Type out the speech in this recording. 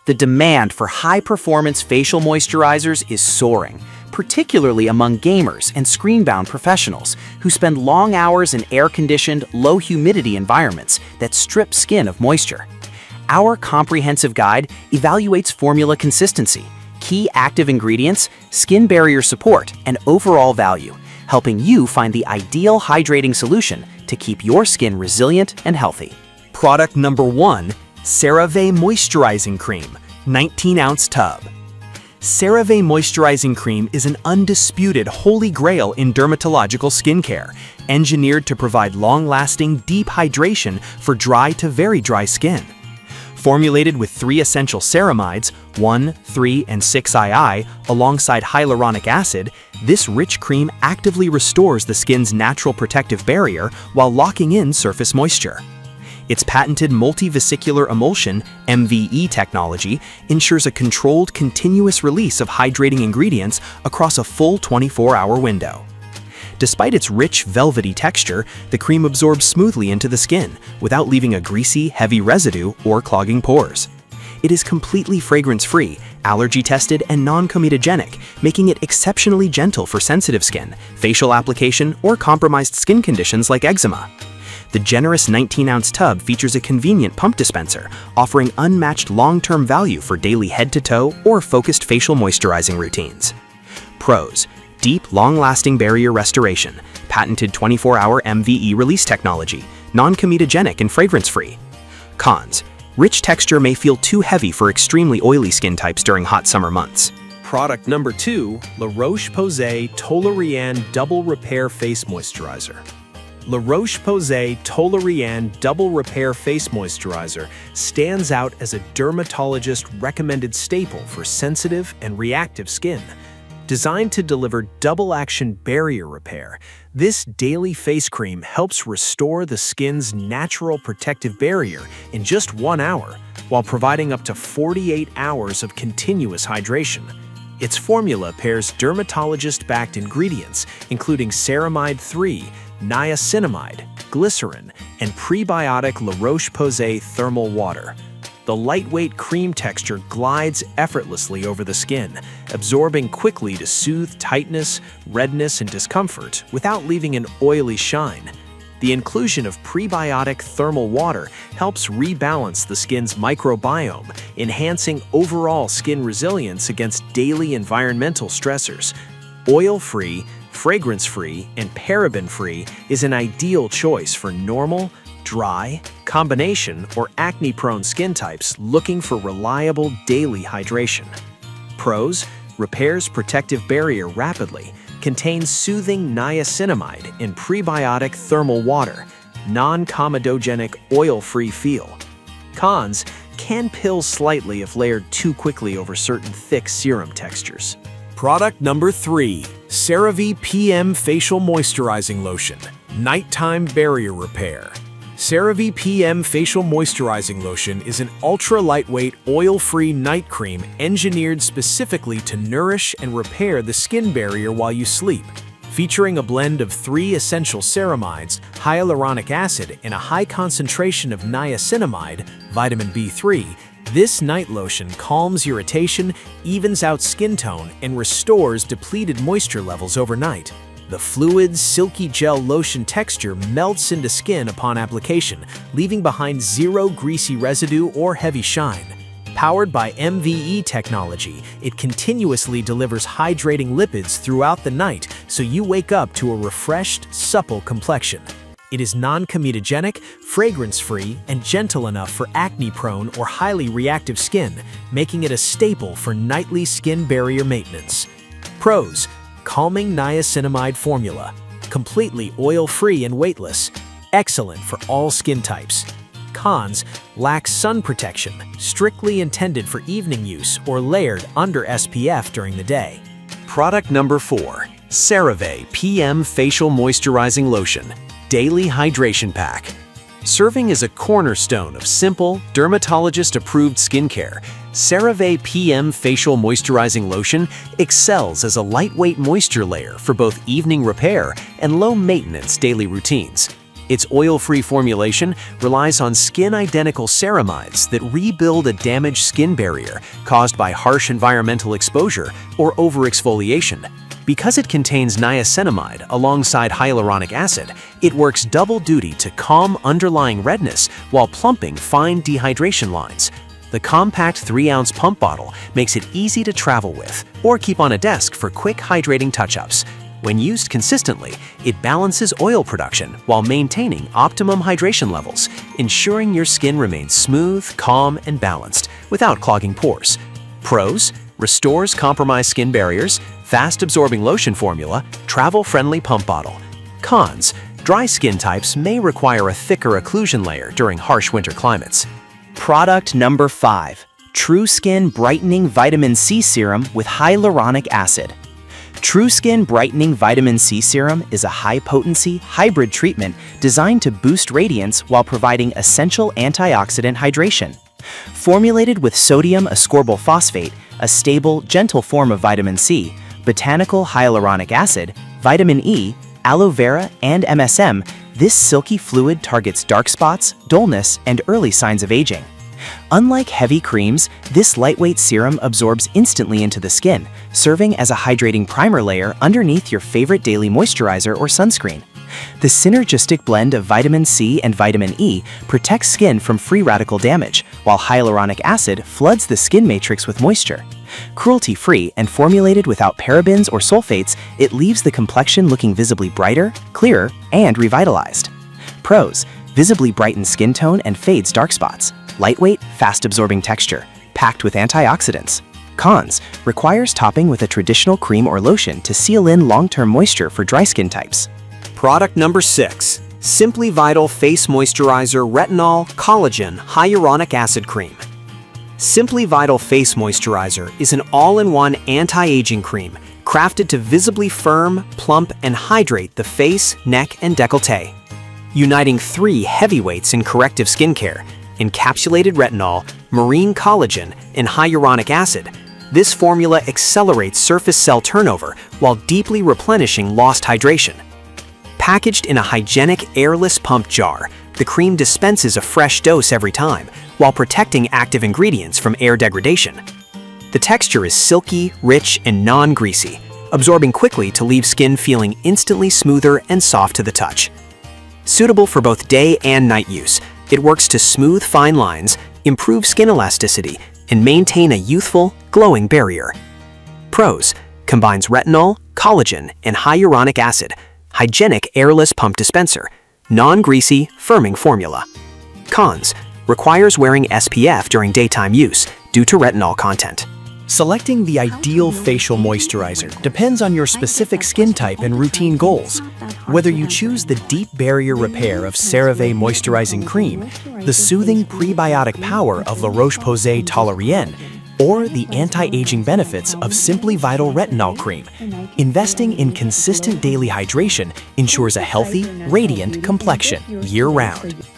The demand for high-performance facial moisturizers is soaring, particularly among gamers and screen-bound professionals who spend long hours in air-conditioned, low-humidity environments that strip skin of moisture. Our comprehensive guide evaluates formula consistency, key active ingredients, skin barrier support, and overall value, helping you find the ideal hydrating solution to keep your skin resilient and healthy. Product number 1, CeraVe Moisturizing Cream, 19-ounce tub. CeraVe Moisturizing Cream is an undisputed holy grail in dermatological skincare, engineered to provide long-lasting, deep hydration for dry to very dry skin. Formulated with 3 essential ceramides, 1, 3, and 6-II, alongside hyaluronic acid, this rich cream actively restores the skin's natural protective barrier while locking in surface moisture. Its patented multivesicular emulsion (MVE) technology ensures a controlled, continuous release of hydrating ingredients across a full 24-hour window. Despite its rich, velvety texture, the cream absorbs smoothly into the skin without leaving a greasy, heavy residue or clogging pores. It is completely fragrance-free, allergy-tested, and non-comedogenic, making it exceptionally gentle for sensitive skin, facial application, or compromised skin conditions like eczema. The generous 19-ounce tub features a convenient pump dispenser, offering unmatched long-term value for daily head-to-toe or focused facial moisturizing routines. Pros: deep, long-lasting barrier restoration, patented 24-hour MVE release technology, non-comedogenic and fragrance-free. Cons: rich texture may feel too heavy for extremely oily skin types during hot summer months. Product number 2, La Roche-Posay Toleriane Double Repair Face Moisturizer. La Roche-Posay Toleriane Double Repair Face Moisturizer stands out as a dermatologist-recommended staple for sensitive and reactive skin. Designed to deliver double-action barrier repair, this daily face cream helps restore the skin's natural protective barrier in just 1 hour, while providing up to 48 hours of continuous hydration. Its formula pairs dermatologist-backed ingredients, including ceramide 3, niacinamide, glycerin, and prebiotic La Roche-Posay thermal water. The lightweight cream texture glides effortlessly over the skin, absorbing quickly to soothe tightness, redness, and discomfort without leaving an oily shine. The inclusion of prebiotic thermal water helps rebalance the skin's microbiome, enhancing overall skin resilience against daily environmental stressors. Oil-free, fragrance-free, and paraben-free is an ideal choice for normal, dry, combination, or acne-prone skin types looking for reliable daily hydration. Pros: repairs protective barrier rapidly, contains soothing niacinamide in prebiotic thermal water, non-comedogenic oil-free feel. Cons: can pill slightly if layered too quickly over certain thick serum textures. Product number 3, CeraVe PM Facial Moisturizing Lotion, Nighttime Barrier Repair. CeraVe PM Facial Moisturizing Lotion is an ultra-lightweight, oil-free night cream engineered specifically to nourish and repair the skin barrier while you sleep. Featuring a blend of 3 essential ceramides, hyaluronic acid, and a high concentration of niacinamide, vitamin B3, this night lotion calms irritation, evens out skin tone, and restores depleted moisture levels overnight. The fluid, silky gel lotion texture melts into skin upon application, leaving behind 0 greasy residue or heavy shine. Powered by MVE technology, it continuously delivers hydrating lipids throughout the night so you wake up to a refreshed, supple complexion. It is non-comedogenic, fragrance-free, and gentle enough for acne-prone or highly reactive skin, making it a staple for nightly skin barrier maintenance. Pros: calming niacinamide formula, completely oil-free and weightless, excellent for all skin types. Cons: lacks sun protection, strictly intended for evening use or layered under SPF during the day. Product number 4, CeraVe PM Facial Moisturizing Lotion, Daily Hydration Pack. Serving as a cornerstone of simple, dermatologist-approved skincare, CeraVe PM Facial Moisturizing Lotion excels as a lightweight moisture layer for both evening repair and low-maintenance daily routines. Its oil-free formulation relies on skin-identical ceramides that rebuild a damaged skin barrier caused by harsh environmental exposure or overexfoliation. Because it contains niacinamide alongside hyaluronic acid, it works double duty to calm underlying redness while plumping fine dehydration lines. The compact 3-ounce pump bottle makes it easy to travel with or keep on a desk for quick hydrating touch-ups. When used consistently, it balances oil production while maintaining optimum hydration levels, ensuring your skin remains smooth, calm, and balanced without clogging pores. Pros: restores compromised skin barriers, fast-absorbing lotion formula, travel-friendly pump bottle. Cons: dry skin types may require a thicker occlusion layer during harsh winter climates. Product number 5. True Skin Brightening Vitamin C Serum with Hyaluronic Acid. True Skin Brightening Vitamin C Serum is a high-potency, hybrid treatment designed to boost radiance while providing essential antioxidant hydration. Formulated with sodium ascorbyl phosphate, a stable, gentle form of vitamin C, botanical hyaluronic acid, vitamin E, aloe vera, and MSM, this silky fluid targets dark spots, dullness, and early signs of aging. Unlike heavy creams, this lightweight serum absorbs instantly into the skin, serving as a hydrating primer layer underneath your favorite daily moisturizer or sunscreen. The synergistic blend of vitamin C and vitamin E protects skin from free radical damage, while hyaluronic acid floods the skin matrix with moisture. Cruelty-free and formulated without parabens or sulfates, it leaves the complexion looking visibly brighter, clearer, and revitalized. Pros: visibly brightens skin tone and fades dark spots. Lightweight, fast-absorbing texture, packed with antioxidants. Cons: requires topping with a traditional cream or lotion to seal in long-term moisture for dry skin types. Product number 6. Simply Vital Face Moisturizer Retinol Collagen Hyaluronic Acid Cream. Simply Vital Face Moisturizer is an all-in-one anti-aging cream crafted to visibly firm, plump, and hydrate the face, neck, and décolleté. Uniting 3 heavyweights in corrective skincare: encapsulated retinol, marine collagen, and hyaluronic acid, this formula accelerates surface cell turnover while deeply replenishing lost hydration. Packaged in a hygienic, airless pump jar, the cream dispenses a fresh dose every time, while protecting active ingredients from air degradation. The texture is silky, rich, and non-greasy, absorbing quickly to leave skin feeling instantly smoother and soft to the touch. Suitable for both day and night use, it works to smooth fine lines, improve skin elasticity, and maintain a youthful, glowing barrier. Pros: combines retinol, collagen, and hyaluronic acid, hygienic airless pump dispenser, non-greasy, firming formula. Cons: requires wearing SPF during daytime use due to retinol content. Selecting the ideal facial moisturizer depends on your specific skin type and routine goals. Whether you choose the deep barrier repair of CeraVe Moisturizing Cream, the soothing prebiotic power of La Roche-Posay Toleriane, or the anti-aging benefits of Simply Vital Retinol Cream, investing in consistent daily hydration ensures a healthy, radiant complexion year-round.